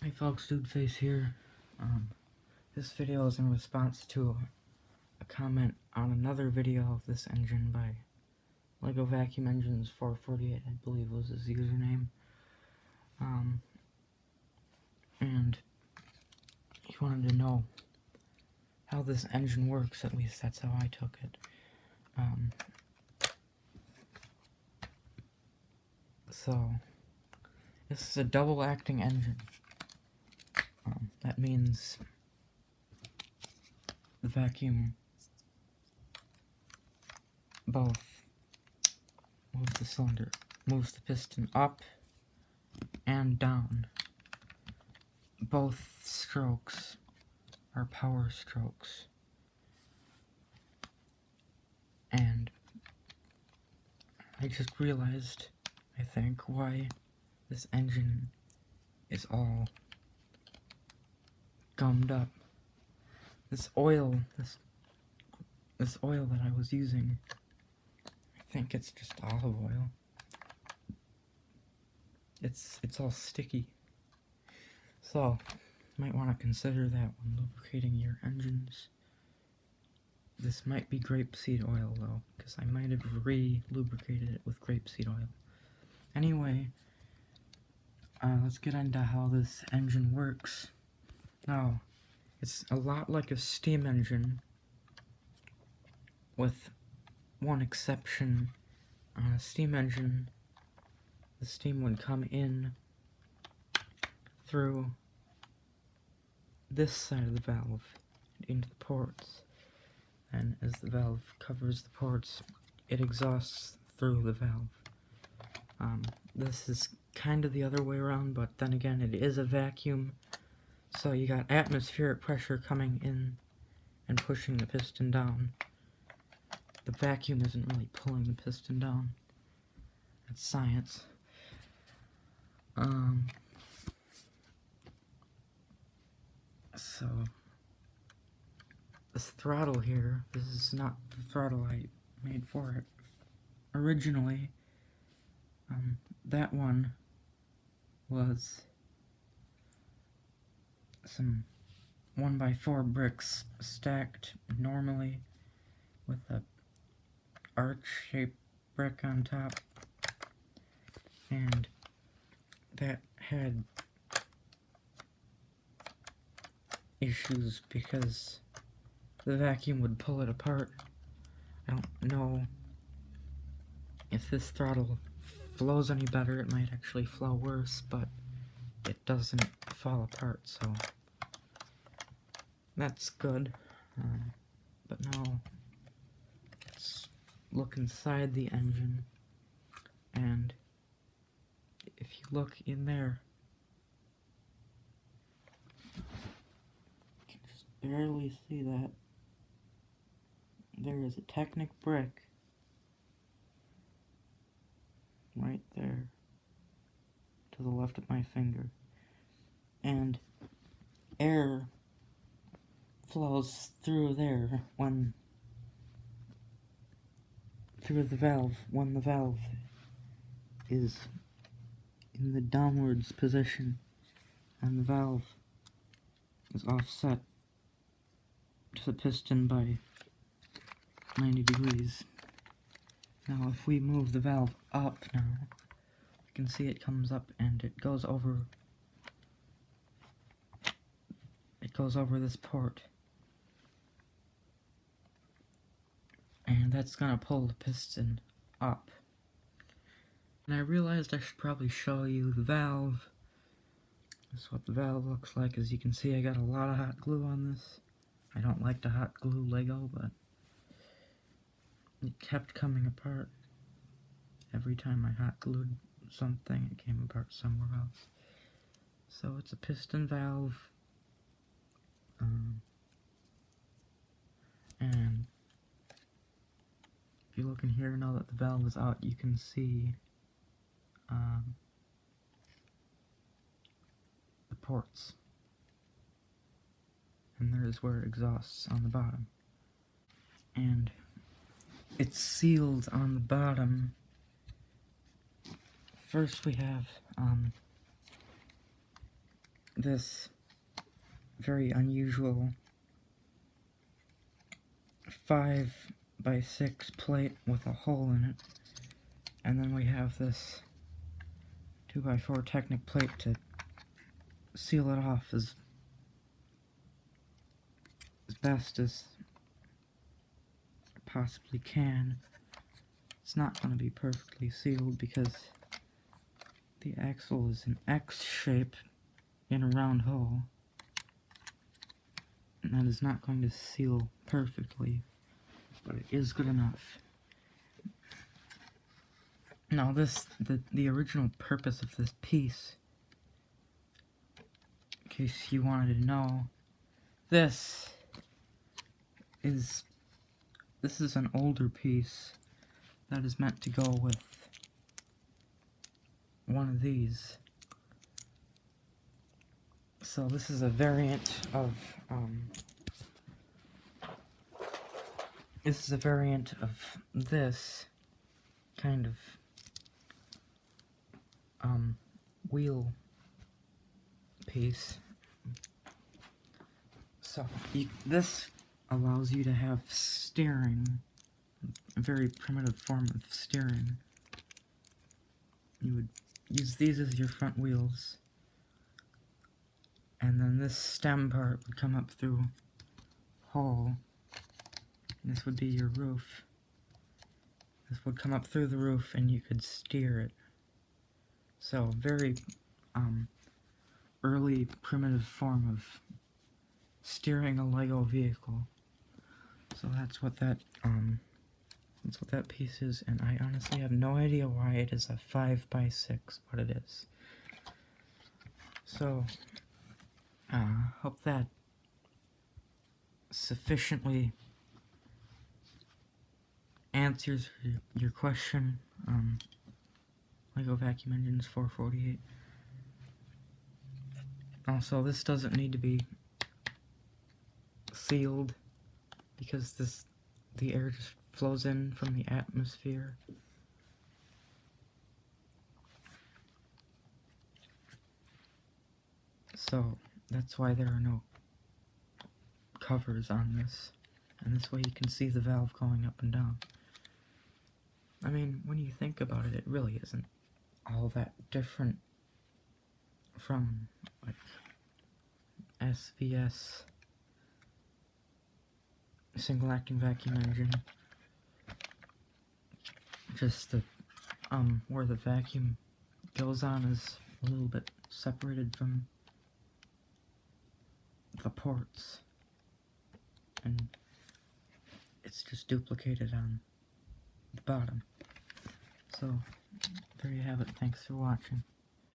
Hey folks, Dude Face here. This video is in response to a comment on another video of this engine by LEGO Vacuum Engines 448, I believe was his username. And he wanted to know how this engine works, at least that's how I took it. So, this is a double-acting engine. That means the vacuum both moves the cylinder, moves the piston up and down. Both strokes are power strokes. And I just realized, I think, why this engine is all gummed up. This oil that I was using, I think it's just olive oil. It's all sticky. So, you might want to consider that when lubricating your engines. This might be grapeseed oil though, because I might have re-lubricated it with grapeseed oil. Anyway, let's get into how this engine works. Now, it's a lot like a steam engine, with one exception. On a steam engine, the steam would come in through this side of the valve into the ports, and as the valve covers the ports, it exhausts through the valve. This is kind of the other way around, but then again, it is a vacuum, so you got atmospheric pressure coming in and pushing the piston down. The vacuum isn't really pulling the piston down. It's science. So, this throttle here, this is not the throttle I made for it originally. That one was some 1x4 bricks stacked normally with a arch-shaped brick on top, and that had issues because the vacuum would pull it apart. I don't know if this throttle flows any better. It might actually flow worse, but it doesn't fall apart, so that's good. But now let's look inside the engine, and if you look in there, you can just barely see that. There is a Technic brick right there to the left of my finger, and air flows through there through the valve when the valve is in the downwards position and the valve is offset to the piston by 90 degrees. Now if we move the valve up now, you can see it comes up and it goes over this port. And that's gonna pull the piston up. And I realized I should probably show you the valve. This is what the valve looks like. As you can see, I got a lot of hot glue on this. I don't like to hot glue Lego, but it kept coming apart. Every time I hot glued something, it came apart somewhere else. So it's a piston valve. And if you look in here now that the valve is out, you can see the ports. And there's where it exhausts on the bottom. And it's sealed on the bottom. First we have this very unusual 5x6 plate with a hole in it, and then we have this 2x4 Technic plate to seal it off as best as possibly can. It's not going to be perfectly sealed because the axle is an X shape in a round hole, and that is not going to seal perfectly, but it is good enough. Now the original purpose of this piece, in case you wanted to know, this is an older piece that is meant to go with one of these. So this is a variant of this kind of wheel piece. So this allows you to have steering, a very primitive form of steering. You would use these as your front wheels, and then this stem part would come up through a hole. This would be your roof. This would come up through the roof and you could steer it. So, very early primitive form of steering a Lego vehicle. So that's what that piece is, and I honestly have no idea why it is a 5x6, but it is. So, hope that sufficiently answers your question. Lego vacuum engines 448. Also, this doesn't need to be sealed because the air just flows in from the atmosphere. So that's why there are no covers on this, and this way you can see the valve going up and down. I mean, when you think about it, it really isn't all that different from, like, SVS, single acting vacuum engine. Just the, where the vacuum goes on is a little bit separated from the ports, and it's just duplicated on the bottom. So, there you have it. Thanks for watching.